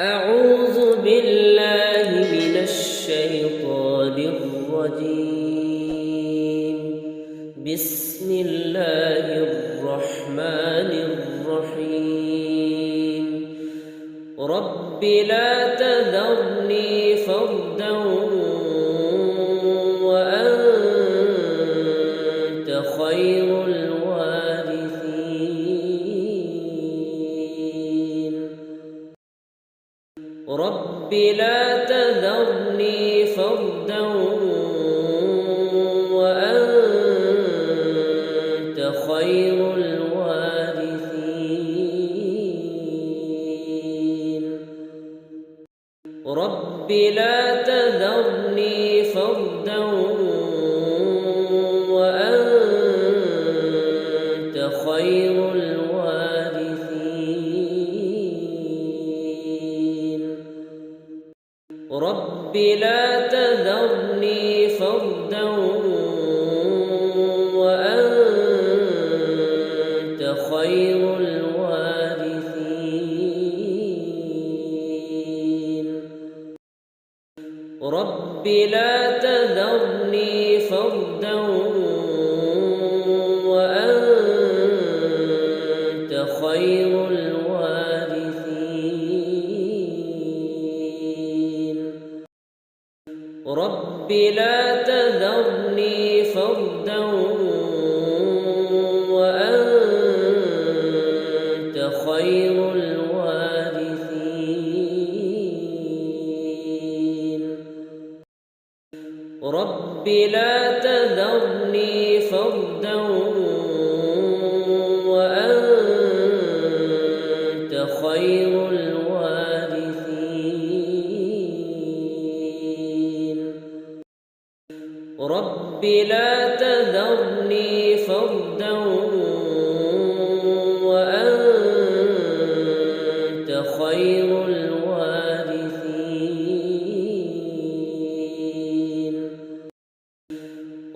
أعوذ بالله من الشيطان الرجيم. بسم الله الرحمن الرحيم. رب لا تذرني فردا وأنت خير الوارثين. رب لا تذرني فردا وأنت خير الوارثين. رب لا تذرني فردا وأنت خير الوارثين. رب لا تذرني فردا وأنت خير الوارثين. رب لا تذرني فردا وأنت خير الوارثين. رب لا تذرني فردا وأنت خير الوارثين. رب لا تذرني فردا وأنت خير الوارثين. رب لا تذرني فردا وأنت خير الوارثين.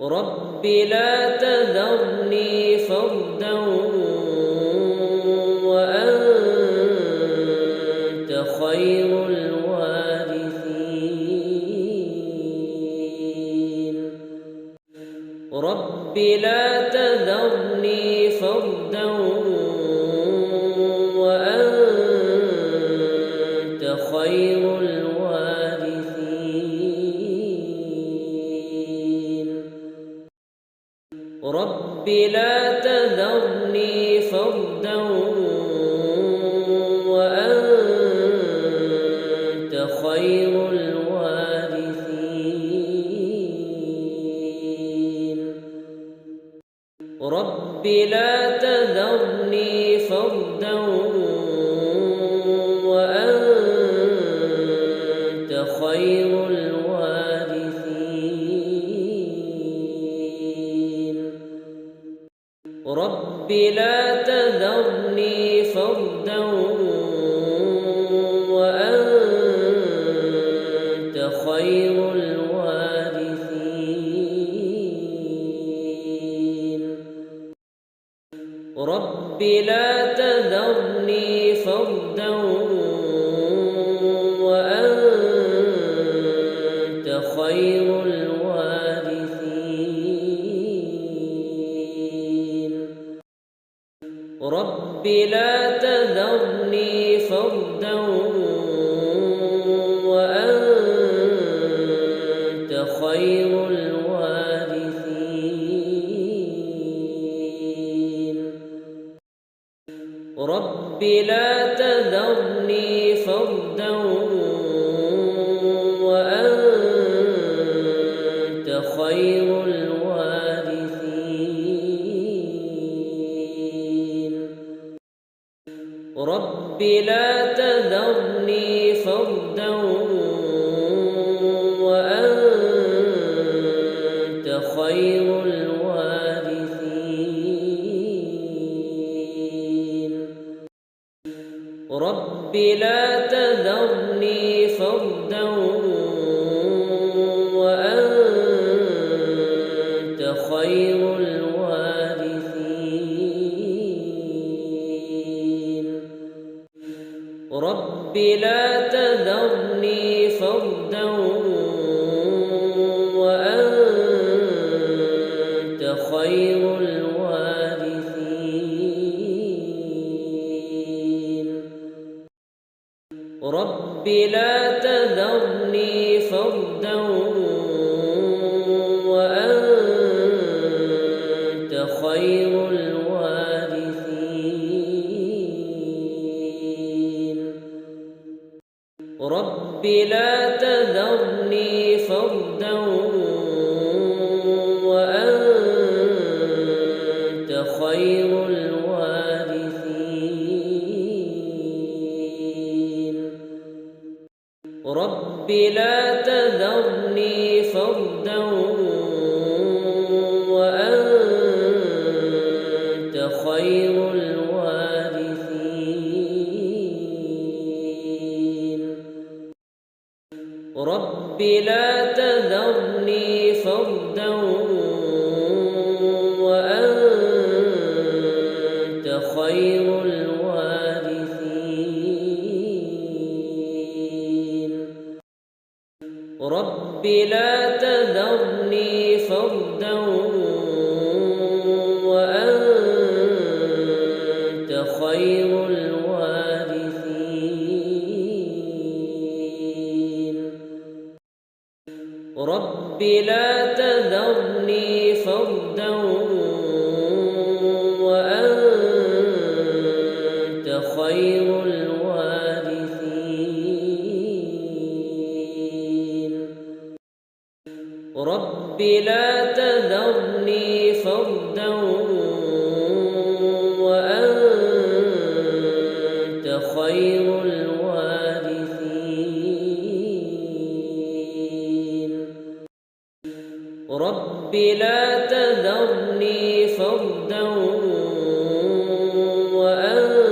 رب لا تذرني فردا وأنت خير الوارثين. رب لا تذرني فردا وأنت خير الوارثين. رب لا تذرني فردا وأنت خير الوارثين. رب لا تذرني فردا وأنت خير الوارثين. رب لا تذرني فردا وأنت خير الوارثين. رب لا تذرني فردا وأنت خير الوارثين. رب لا تذرني فردا وأنت خير الوارثين. رب لا تذرني فردا وأنت خير الوارثين. رب لا تذرني فردا وأنت خير الوارثين. رب لا تذرني فردا وأنت خير الوارثين. رب لا تذرني فردا وأنت خير الوارثين رب لا تذرني فردا وأنت خير الوارثين رب لا تذرني فردا وأنت خير الوارثين رب لا تذرني فردا وأنت خير الوارثين رب لا تذرني فردا وأنت خير الوارثين رب لا تذرني فردا وأنت خير الوارثين رب لا تذرني فردا وأنت خير الوارثين رب لا تذرني فردا وأنت خير الوارثين رب لا تذرني فردا وأنت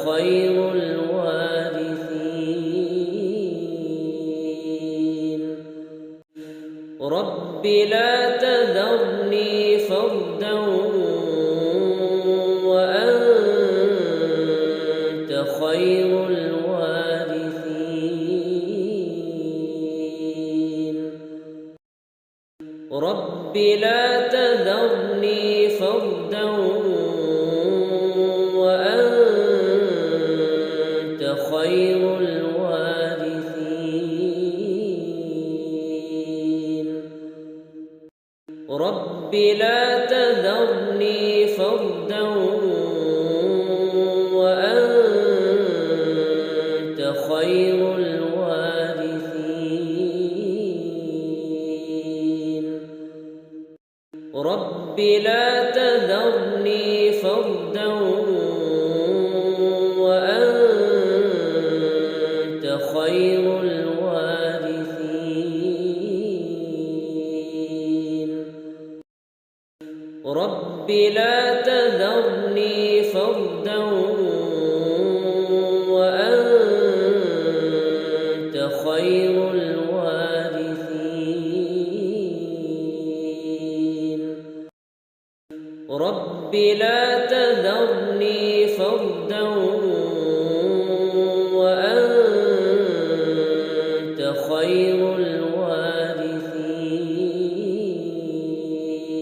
خير الوارثين رب لا تذرني فردا وأنت خير الوارثين رب لا تذرني فردا وأنت خير الوارثين رب لا تذرني فردا وأنت خير الوارثين رب لا تذرني فردا وأنت خير الوارثين رب لا تذرني فردا وأنت خير الوارثين رب لا تذرني فردا وأنت خير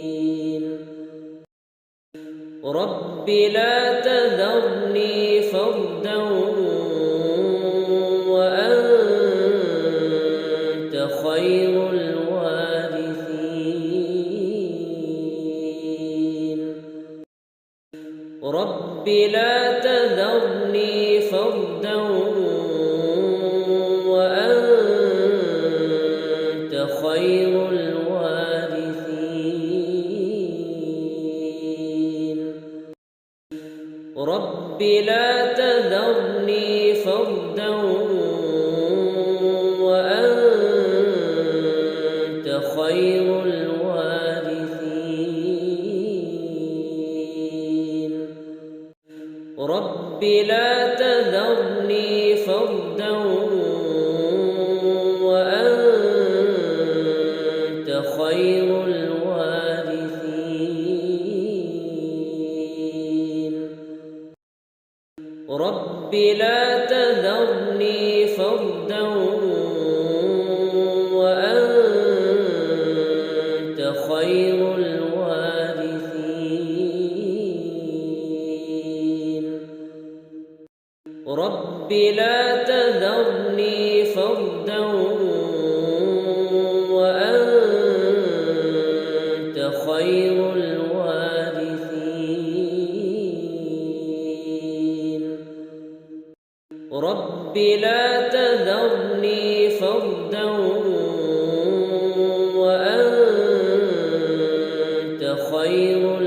الوارثين رب لا تذرني فردا وأنت خير الوارثين رب لا تذرني فردا وأنت خير الوارثين رب لا تذرني فردا وأنت خير الوارثين رب لا تذرني فردا وأنت خير الوارثين رب رب لا تذرني فردا وأنت خير الوارثين رب لا تذرني فردا وأنت خير الوارثين رب لا تذرني فردا وأنت خير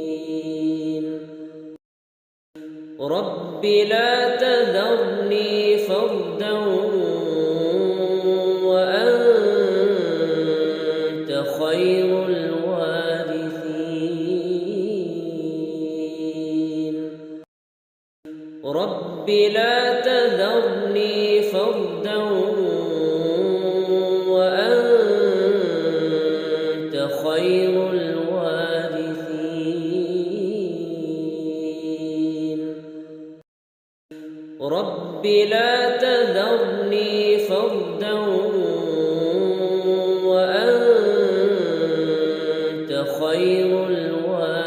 الوارثين رب لا تذرني فردا وأنت خير الوارثين رب لا تذرني فردا وأنت خير الوارثين رب لا تذرني فردا وأنت خير الوارثين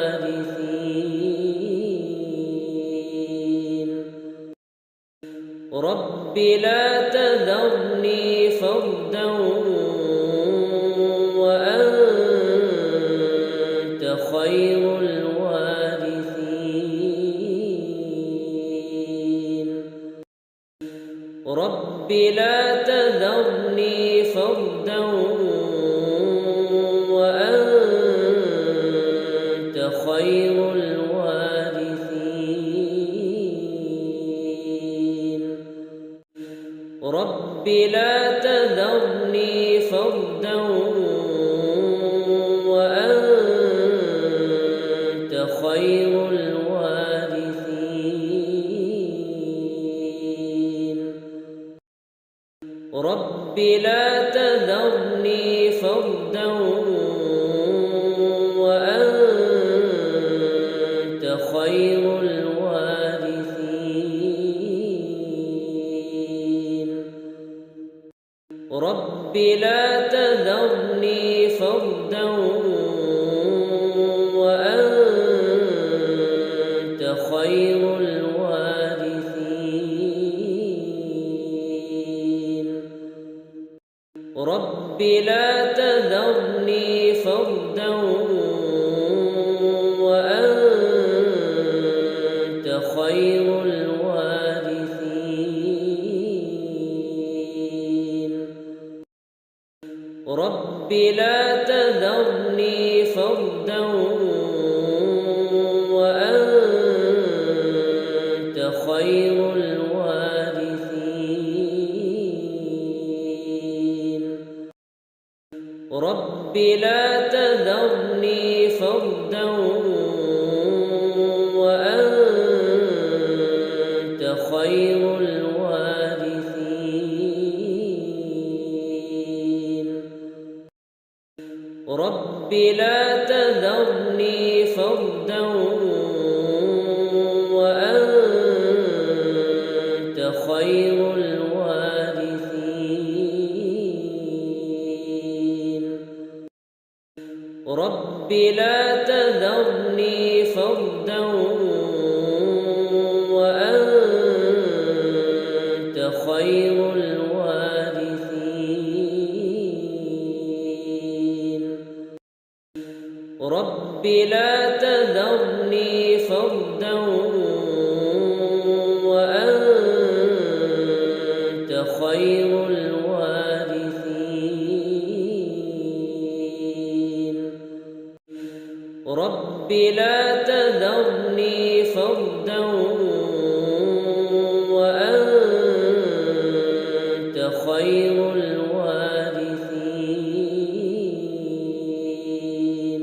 رب لا تذرني فردا وأنت خير الوارثين رب لا تذرني فردا وأنت خير الوارثين رب لا تذرني فردا وأنت خير الوارثين رب لا تذرني فردا وأنت خير الوارثين رب لا تذرني فردا وأنت خير الوارثين رب لا تذرني فردا وأنت خير الوارثين رب لا تذرني فردا وأنت خير الوارثين رب لا تذرني فردا وأنت خير الوارثين رب لا تذرني فردا وأنت خير الوارثين رب لا تذرني فردا وأنت خير الوارثين رب لا تذرني فردا وأنت خير الوارثين رب لا تذرني فردا وأنت خير الوارثين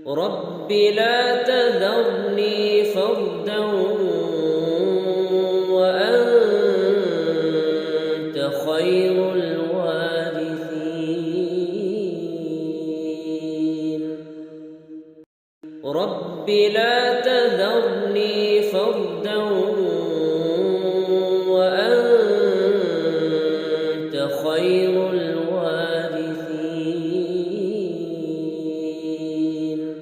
رب لا تذرني فردا وأنت خير الوارثين رب لا تذرني فردا وأنت خير الوارثين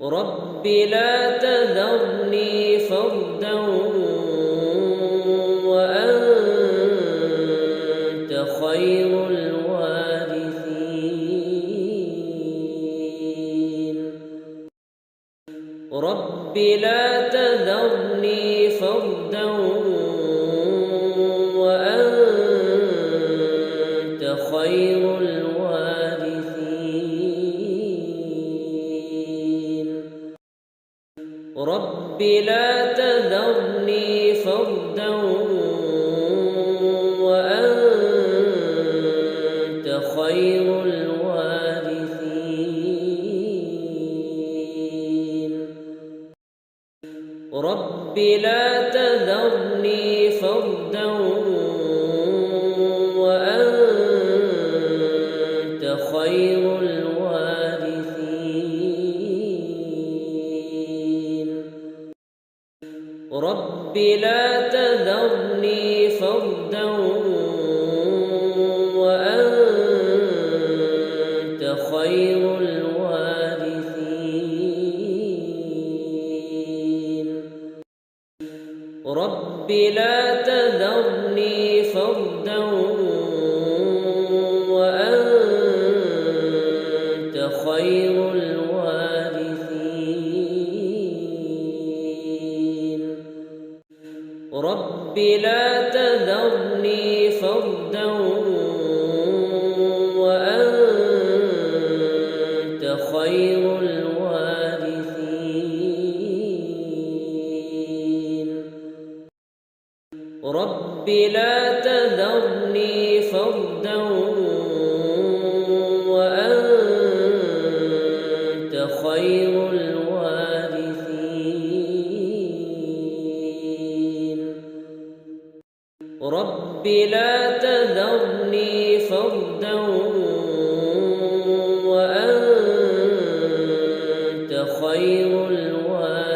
رب لا تذرني فردا وأنت خير الوارثين رب لا تذرني فردا وأنت خير الوارثين رب لا تذرني فردا وأنت خير الوارثين رب لا تذرني فردا وأنت خير الوارثين رب لا تذرني فردا وأنت خير الوارثين رب لا تذرني فردا وأنت خير الوارثين رب لا تذرني فردا وأنت خير الوارثين رب لا تذرني فردا وأنت خير الوارثين رب لا تذرني فردا وأنت خير الوارثين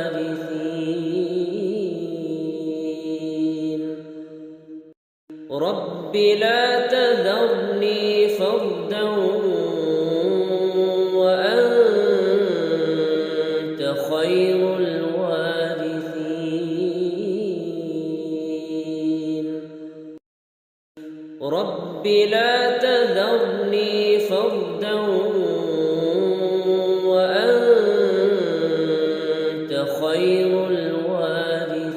رب لا تذرني فردا وأنت خير الوارثين رب لا تذرني فردا وأنت خير الوارثين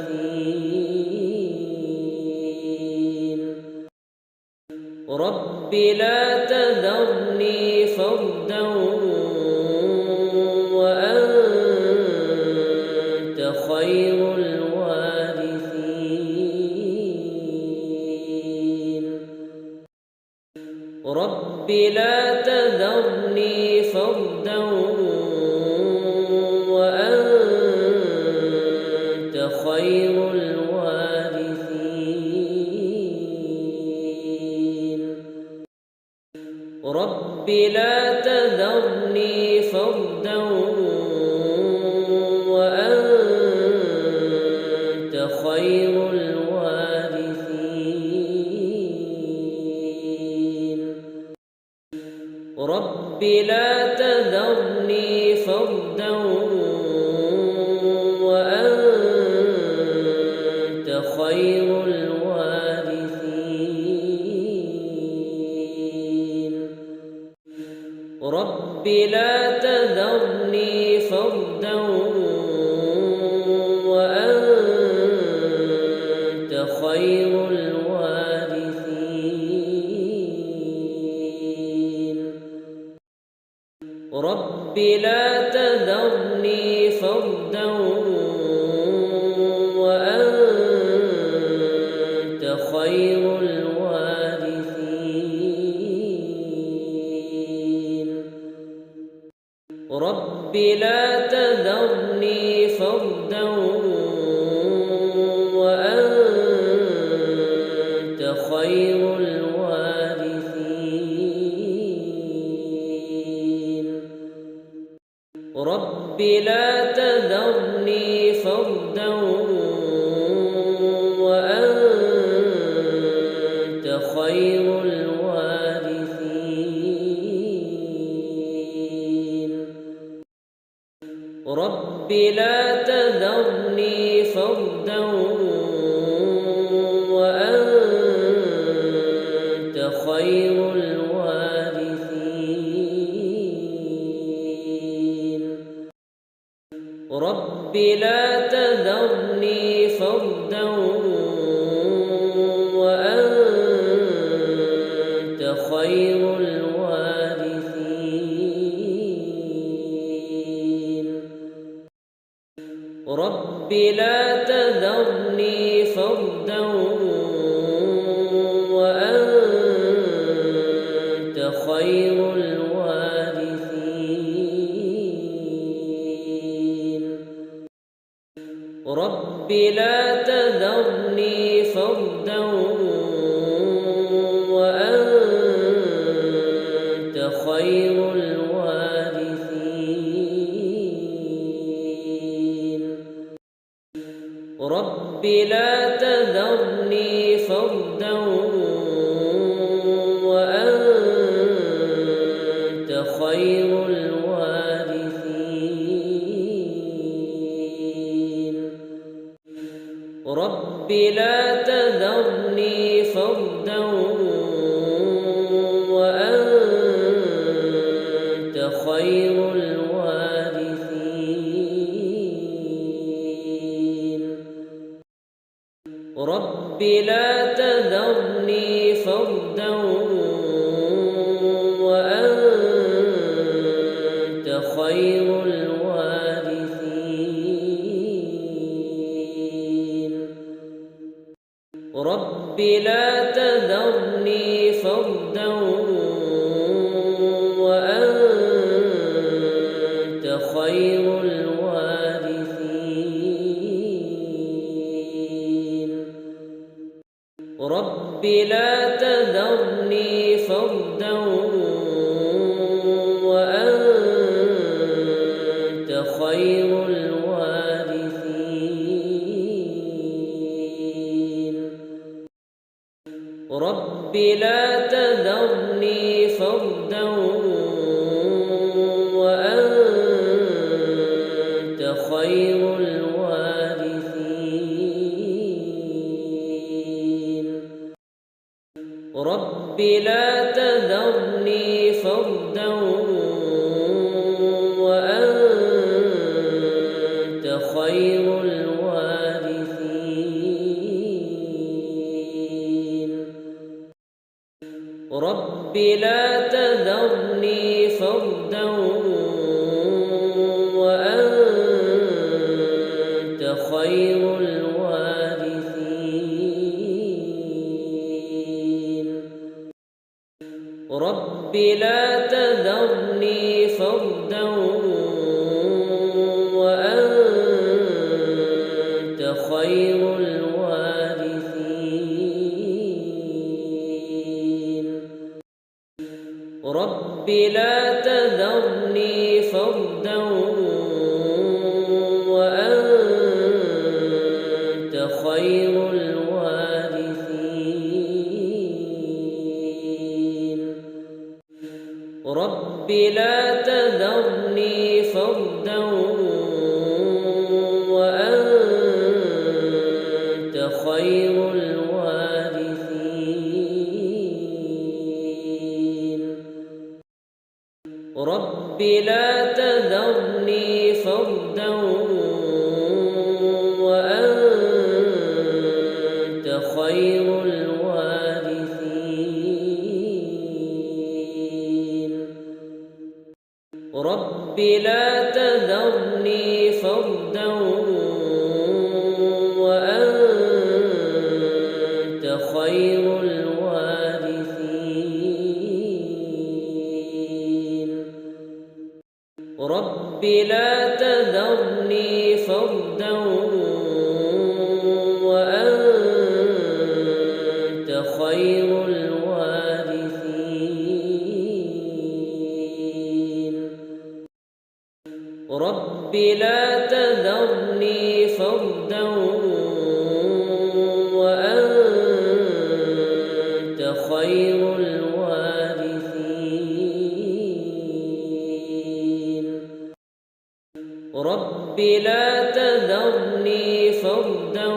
رب لا تذرني فردا وأنت خير الوارثين رب لا تذرني فردا وأنت خير الوارثين رب لا تذرني فردا وأنت خير الوارثين رب لا تذرني فردا وأنت خير الوارثين رب لا تذرني فردا وأنت خير الوارثين رب لا تذرني فردا وأنت خير الوارثين رب لا تذرني فردا وأنت خير الوارثين رب لا لا تذرني فردا وأنت خير الوارثين رب لا تذرني فردا وأنت خير الوارثين رب لا تذرني فردا وأنت خير الوارثين رب لا تذرني فردا وأنت خير الوارثين رب لا تذرني فردا وأنت خير الوارثين رب لا تذرني فردا وأنت خير الوارثين رب لا تذرني فردا وأنت خير الوارثين رب لا تذرني فردا وأنت خير الوارثين رب لا تذرني فردا وأنت خير الوارثين رب لا تذرني فردا وأنت خير الوارثين رب لا تذرني فردا وأنت خير الوارثين رب لا تذرني فردا وأنت خير الوارثين رب لا تذرني فردا وأنت خير الوارثين رب لا تذرني فردا وأنت خير الوارثين رب لا تذرني فردا وأنت خير الوارثين رب لا تذرني فردا وأنت خير الوارثين رب لا تذرني فردا وأنت خير الوارثين رب لا تذرني فردا وأنت خير الوارثين رب لا تذرني فردا وأنت خير الوارثين رب لا تذرني فردا وأنت خير الوارثين رب لا تذرني فردا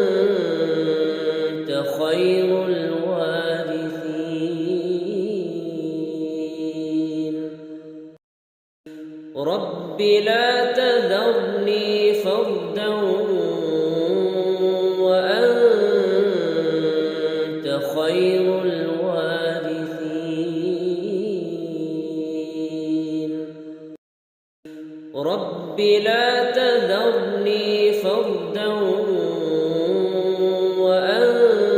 وأنت خير الوارثين رب لا تذرني فردا وأنت خير الوارثين رب لا تذرني فردا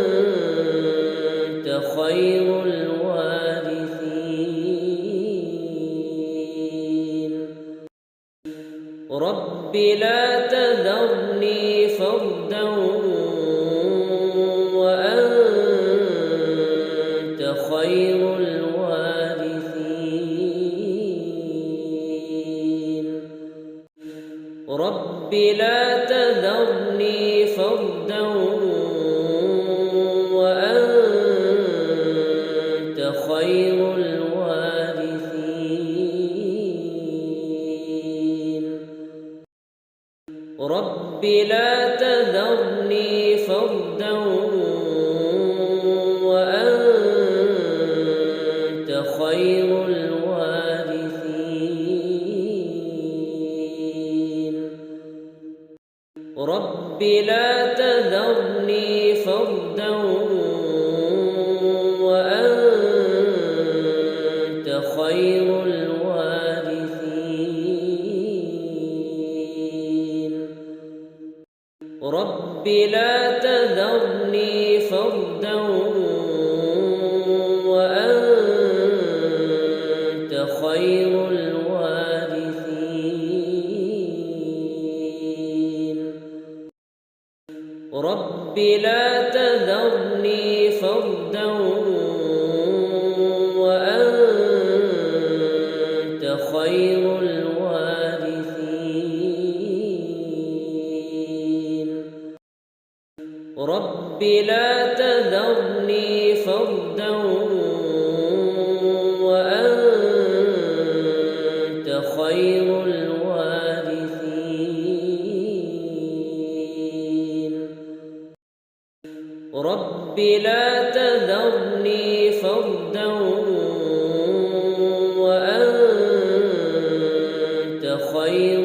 وأنت خير الوارثين رب لا تذرني فردا وأنت خير الوارثين رب لا تذرني فردا وأنت خير الوارثين رب لا تذرني فردا وأنت خير الوارثين رب لا تذرني فردا وأنت خير الوارثين رب لا تذرني فردا وأنت خير الوارثين رب لا تذرني فردا وأنت خير الوارثين رب لا تذرني فردا وأنت خير الوارثين رب لا تذرني فردا وأنت خير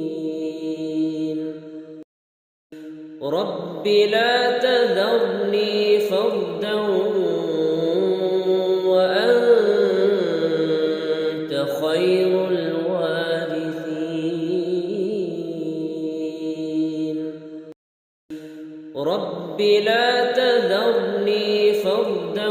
الوارثين رب لا تذرني فردا وأنت خير الوارثين رب لا تذرني فردا